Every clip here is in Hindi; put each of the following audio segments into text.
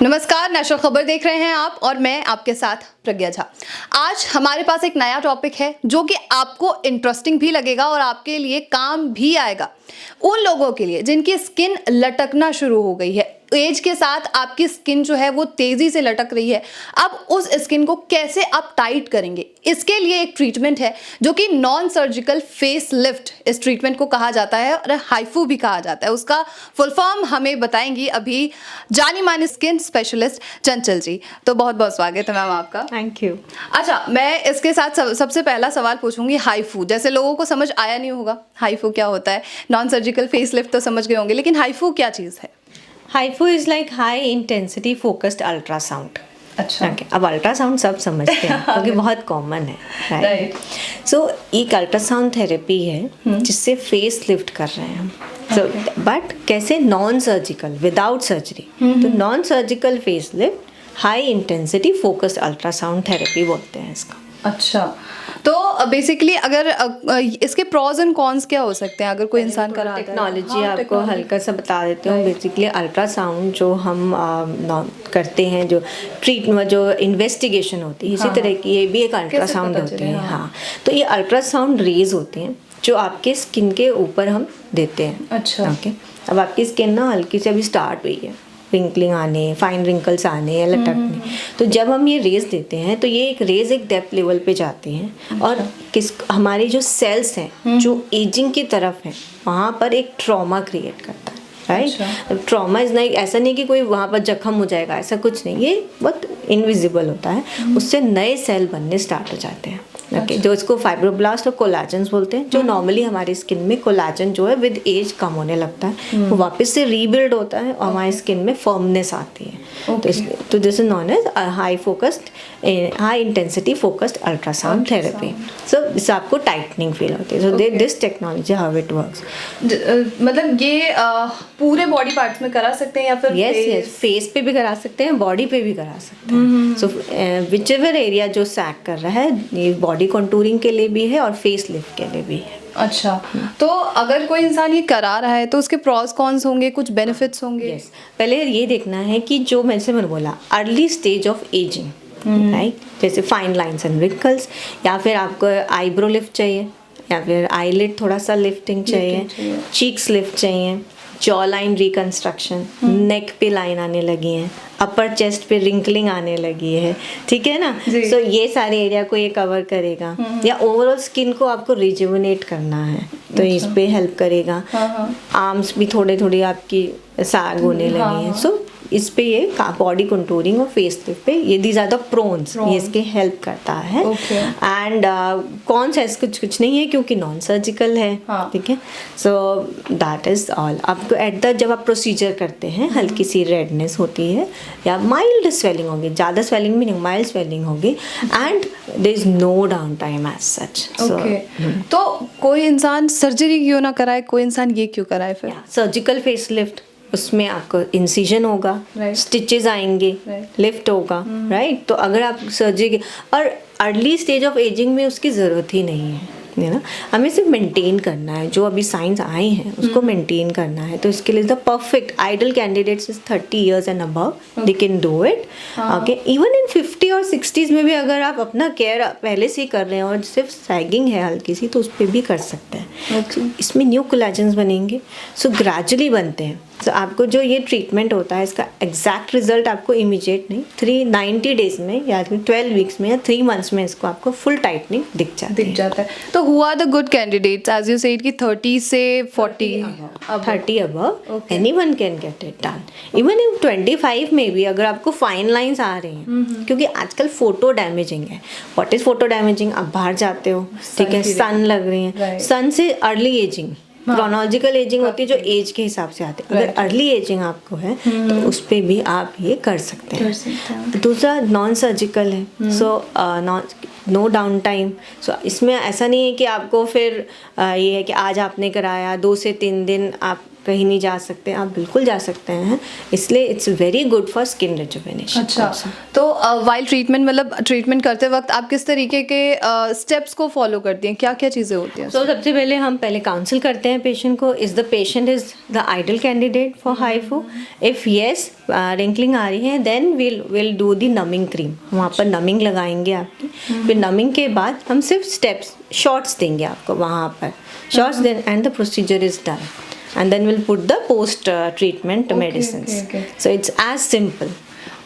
नमस्कार, नेशनल खबर देख रहे हैं आप और मैं आपके साथ प्रज्ञा झा। आज हमारे पास एक नया टॉपिक है जो कि आपको इंटरेस्टिंग भी लगेगा और आपके लिए काम भी आएगा। उन लोगों के लिए जिनकी स्किन लटकना शुरू हो गई है, एज के साथ आपकी स्किन जो है वो तेजी से लटक रही है। अब उस स्किन को कैसे आप टाइट करेंगे, इसके लिए एक ट्रीटमेंट है जो कि नॉन सर्जिकल फेस लिफ्ट, इस ट्रीटमेंट को कहा जाता है और हाइफू भी कहा जाता है। उसका फुल फॉर्म हमें बताएंगी अभी जानी मानी स्किन स्पेशलिस्ट चंचल जी। तो बहुत बहुत स्वागत है मैम आपका। Thank you. अच्छा, मैं इसके साथ सबसे पहला सवाल पूछूंगी, हाइफू जैसे लोगों को समझ आया नहीं होगा, हाइफू क्या होता है। नॉन सर्जिकल फेस लिफ्ट तो समझ गए होंगे, लेकिन हाइफू क्या चीज़ है? HIFU is like high intensity focused ultrasound. अच्छा, okay. अब अल्ट्रासाउंड सब समझते हैं क्योंकि बहुत कॉमन है, राइट। सो एक अल्ट्रासाउंड थेरेपी है जिससे फेस लिफ्ट कर रहे हैं हम। सो बट कैसे? Non surgical, without surgery. तो non surgical face lift high intensity focused ultrasound therapy बोलते हैं इसका। अच्छा, तो बेसिकली अगर इसके प्रोज एंड कॉन्स क्या हो सकते हैं अगर कोई इंसान करा रहा है? टेक्नोलॉजी आपको हल्का सा बता देती हूँ। बेसिकली अल्ट्रासाउंड जो हम करते हैं, जो ट्रीटमेंट, जो इन्वेस्टिगेशन होती है, इसी तरह की ये भी एक अल्ट्रासाउंड होती है। हाँ, तो ये अल्ट्रासाउंड रेज होती हैं जो आपके स्किन के ऊपर हम देते हैं। अच्छा, ओके। अब आपकी स्किन ना हल्की से अभी स्टार्ट हुई है रिंकलिंग आने, फाइन रिंकल्स आने या लटकने। तो जब हम ये रेज देते हैं तो ये एक रेज एक डेप्थ लेवल पे जाती हैं और हमारे जो सेल्स हैं जो एजिंग की तरफ हैं वहाँ पर एक ट्रॉमा क्रिएट करता है, राइट। ट्रॉमा इज लाइक, ऐसा नहीं कि कोई वहाँ पर जख्म हो जाएगा, ऐसा कुछ नहीं, ये बहुत इनविजिबल होता है। उससे नए सेल बनने स्टार्ट हो जाते हैं। ओके, जो इसको फाइब्रोब्लास्ट और कोलाजन्स बोलते हैं, जो नॉर्मली हमारी स्किन में कोलाजन जो है विद एज कम होने लगता है, वो वापस से रीबिल्ड होता है और हमारी स्किन में फर्मनेस आती है। तो this is non age high focused, high intensity focused ultrasound therapy. So इससे आपको टाइटनिंग फील होती है। So this technology how it works. मतलब ये पूरे बॉडी पार्ट्स में करा सकते हैं या फिर? यस, फेस पे भी करा सकते हैं, बॉडी पे भी करा सकते हैं। सो विच एवर एरिया जो सैग कर रहा है, ये बॉडी कंटूरिंग के लिए भी है और फेस लिफ्ट के लिए भी है। अच्छा, तो अगर कोई इंसान ये करा रहा है तो उसके प्रॉस कॉन्स होंगे, कुछ बेनिफिट्स होंगे? यस, पहले ये देखना है कि जो मैंने बोला early stage of ageing, right, जैसे फाइन लाइन्स एंड रिंकल्स, या फिर आपको आईब्रो लिफ्ट चाहिए, या फिर आईलिड थोड़ा सा लिफ्टिंग चाहिए, चीक्स लिफ्ट चाहिए, जॉ लाइन रिकंस्ट्रक्शन, नेक पे लाइन आने लगी हैं, अपर चेस्ट पे रिंकलिंग आने लगी है, ठीक है ना। सो ये सारे एरिया को ये कवर करेगा। या ओवरऑल स्किन को आपको रिजुविनेट करना है तो इस पे हेल्प करेगा। आर्म्स भी थोड़े थोड़ी आपकी सैग होने लगी हैं, सो इस पे ये बॉडी कंटूरिंग और फेस लिफ्ट पे ये दीज आर द प्रोन्स, ये इसके हेल्प करता है। एंड कौन सा कुछ नहीं है क्योंकि नॉन सर्जिकल है, ठीक है। So that is all. आपको एट द जब आप प्रोसीजर करते हैं हल्की सी रेडनेस होती है या माइल्ड स्वेलिंग होगी, ज़्यादा स्वेलिंग भी नहीं, माइल्ड स्वेलिंग होगी, and there is no down time as such. तो कोई इंसान सर्जरी क्यों ना कराए, कोई इंसान ये क्यों कराए फिर? सर्जिकल फेस लिफ्ट, उसमें आपको इंसिजन होगा, स्टिचेस आएंगे, लिफ्ट होगा, राइट। तो अगर आप सर्जरी और अर्ली स्टेज ऑफ एजिंग में उसकी ज़रूरत ही नहीं है ना। हमें सिर्फ मेंटेन करना है, जो अभी साइंस आए हैं उसको मेंटेन करना है। तो इसके लिए the perfect ideal candidates is 30 years and above, they can do it. Okay, even in 50 और 60s में भी अगर आप अपना केयर पहले से ही कर रहे हैं और सिर्फ सैगिंग है हल्की सी, तो उस पर भी कर सकते हैं। इसमें न्यू कोलेजन्स बनेंगे, सो ग्रेजुअली बनते हैं। तो आपको जो ये ट्रीटमेंट होता है इसका एग्जैक्ट रिजल्ट आपको इमीडिएट नहीं, 90 days में या 12 weeks में या 3 months में इसको आपको फुल टाइटनिंग दिख जाता है। तो who are the good candidates, as you said कि 30 से 40 30 above, anyone can get it done. Even in 25 में भी अगर आपको फाइन लाइंस आ रही हैं, क्योंकि आजकल फोटो डैमेजिंग है। What is photo damaging? आप बाहर जाते हो, ठीक है, सन लग रही है, सन से अर्ली एजिंग, क्रोनोलॉजिकल एजिंग होती है जो एज के हिसाब से आती है। अगर अर्ली एजिंग आपको है तो उस पर भी आप ये कर सकते हैं। दूसरा नॉन सर्जिकल है, सो नो डाउन टाइम। सो इसमें ऐसा नहीं है कि आपको फिर ये है कि आज आपने कराया 2 से 3 दिन आप कहीं नहीं जा सकते, आप बिल्कुल जा सकते हैं, इसलिए it's very good for skin rejuvenation. अच्छा, तो वाइल ट्रीटमेंट मतलब ट्रीटमेंट करते वक्त आप किस तरीके के स्टेप्स को फॉलो करती हैं, क्या क्या चीज़ें होती हैं? तो सबसे पहले हम काउंसिल करते हैं पेशेंट को, is the patient is the ideal candidate for HIFU, if yes wrinkling आ रही है then will do the numbing cream, वहाँ पर नमिंग लगाएंगे आपकी, फिर नमिंग के बाद हम सिर्फ स्टेप्स शॉर्ट्स देंगे आपको वहाँ पर, shots then and the procedure is done and then we'll put the post treatment medicines. So it's as simple.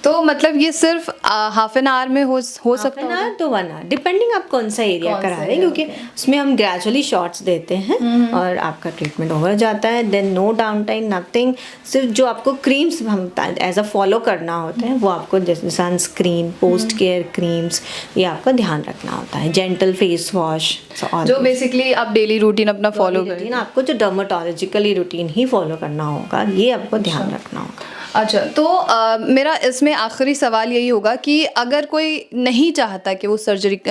तो मतलब ये सिर्फ हाफ एन आवर में हो सकता है? हाफ तो 1 आवर, डिपेंडिंग आप कौन सा एरिया करा रहे हैं, क्योंकि उसमें हम ग्रेजुअली शॉट्स देते हैं और आपका ट्रीटमेंट हो जाता है। Then no down time, nothing, सिर्फ जो आपको क्रीम्स हम एज अ फॉलो करना होता है वो आपको, जैसे सनस्क्रीन, पोस्ट केयर क्रीम्स, ये आपका ध्यान रखना होता है, जेंटल फेस वॉश, जो बेसिकली आप डेली रूटीन अपना फॉलो करें। आपको जो डर्माटोलॉजिकली रूटीन ही फॉलो करना होगा, ये आपको ध्यान रखना होगा। अच्छा, तो मेरा इसमें आखिरी सवाल यही होगा कि अगर कोई नहीं चाहता कि वो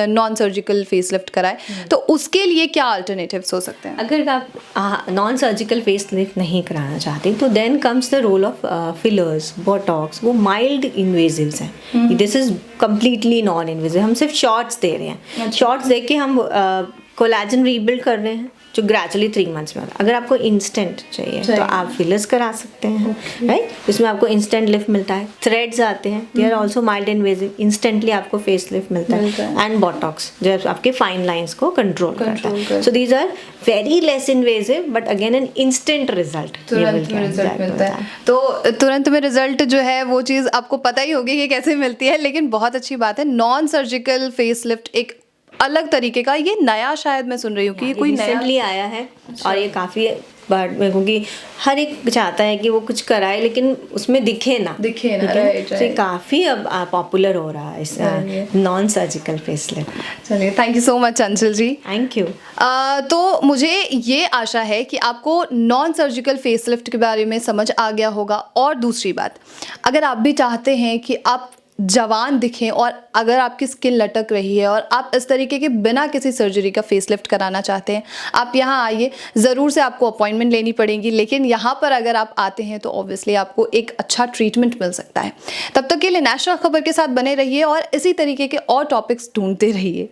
नॉन सर्जिकल फेसलिफ्ट कराए, तो उसके लिए क्या अल्टरनेटिव्स हो सकते हैं? अगर आप नॉन सर्जिकल फेसलिफ्ट नहीं कराना चाहते तो then comes the role of fillers, botox, वो माइल्ड इन्वेजिव्स हैं, this is completely non invasive, हम सिर्फ शॉर्ट्स दे रहे हैं, शॉर्ट्स दे के हम कोलेजन रीबिल्ड कर रहे हैं जो ग्रेजुअली 3 मंथ्स में। अगर आपको इंस्टेंट चाहिए तो आप फिलर्स करा सकते हैं, राइट, इसमें आपको इंस्टेंट लिफ्ट मिलता है, थ्रेड्स आते हैं, they are also mild invasive, instantly आपको फेस लिफ्ट मिलता है, एंड बोटॉक्स जो आपके फाइन लाइंस को कंट्रोल करता है। So these are very less invasive but again an instant result, तुरंत में रिजल्ट मिलता है। तो तुरंत में रिजल्ट जो है वो चीज़ आपको पता ही होगी कि कैसे मिलती है, लेकिन बहुत अच्छी बात है, नॉन सर्जिकल फेस लिफ्ट एक अलग तरीके का, ये नया शायद मैं सुन रही हूँ कि ये कोई रिसेंटली आया है। और ये काफ़ी बार, क्योंकि हर एक चाहता है कि वो कुछ कराए लेकिन उसमें दिखे ना, राइट। तो काफ़ी अब पॉपुलर हो रहा है इस नॉन सर्जिकल फेसलिफ्ट। चलिए, thank you so much Anshul ji. Thank you. तो मुझे ये आशा है कि आपको नॉन सर्जिकल फेसलिफ्ट के बारे में समझ आ गया होगा। और दूसरी बात, अगर आप भी चाहते हैं कि आप जवान दिखें और अगर आपकी स्किन लटक रही है और आप इस तरीके के बिना किसी सर्जरी का फेसलिफ्ट कराना चाहते हैं, आप यहाँ आइए। ज़रूर से आपको अपॉइंटमेंट लेनी पड़ेगी, लेकिन यहाँ पर अगर आप आते हैं तो ऑब्वियसली आपको एक अच्छा ट्रीटमेंट मिल सकता है। तब तक के लिए नेशनल खबर के साथ बने रहिए और इसी तरीके के और टॉपिक्स ढूंढते रहिए।